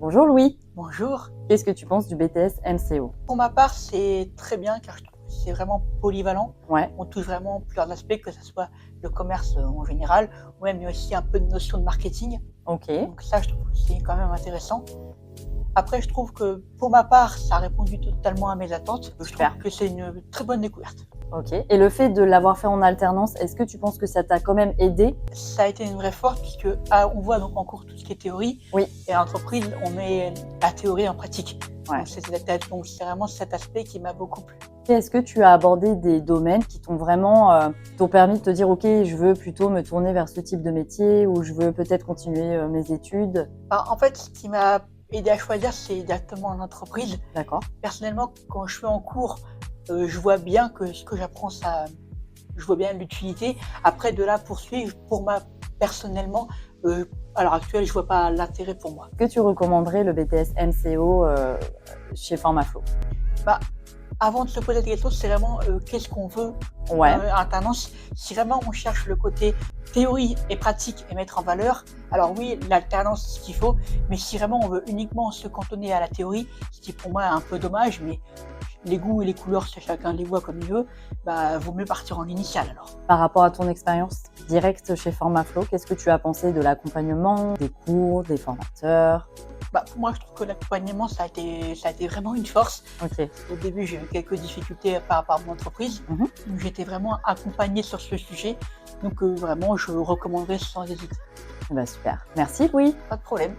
Bonjour Louis, Bonjour. qu'est-ce que tu penses du BTS MCO? Pour ma part, c'est très bien car je trouve que c'est vraiment polyvalent. Ouais, On touche vraiment plusieurs aspects, que ce soit le commerce en général, ou même il y a aussi un peu de notion de marketing. ok, Donc ça, je trouve que c'est quand même intéressant. Après, je trouve que pour ma part, ça a répondu totalement à mes attentes. Je super, trouve que c'est une très bonne découverte. ok. Et le fait de l'avoir fait en alternance, est-ce que tu penses que ça t'a quand même aidé? Ça a été une vraie force puisque on voit donc en cours tout ce qui est théorie Oui, et en entreprise, on met la théorie en pratique. ouais. Donc c'est vraiment cet aspect qui m'a beaucoup plu. Et est-ce que tu as abordé des domaines qui t'ont vraiment, qui t'ont permis de te dire, ok, je veux plutôt me tourner vers ce type de métier ou je veux peut-être continuer mes études? En fait, ce qui m'a aidé à choisir, c'est directement en entreprise. D'accord, Personnellement, quand je suis en cours, je vois bien que ce que j'apprends, je vois bien l'utilité. Après, de là poursuivre, personnellement, à l'heure actuelle, je vois pas l'intérêt pour moi. que tu recommanderais le BTS MCO chez Formaflow? Bah, avant de se poser des questions, c'est vraiment qu'est-ce qu'on veut Ouais, en alternance. Si vraiment on cherche le côté théorie et pratique et mettre en valeur, alors oui, l'alternance c'est ce qu'il faut. Mais si vraiment on veut uniquement se cantonner à la théorie, ce qui pour moi est un peu dommage, mais les goûts et les couleurs, c'est chacun les voit comme il veut, bah vaut mieux partir en initial alors. par rapport à ton expérience directe chez Formaflow, qu'est-ce que tu as pensé de l'accompagnement, des cours, des formateurs? Bah, pour moi, je trouve que l'accompagnement, ça a été vraiment une force. Ok. Au début, j'ai eu quelques difficultés par rapport à mon entreprise, Mhm. donc j'étais vraiment accompagné sur ce sujet. Donc vraiment, je recommanderais sans hésiter. Eh ben, super. Merci Louis. Pas de problème.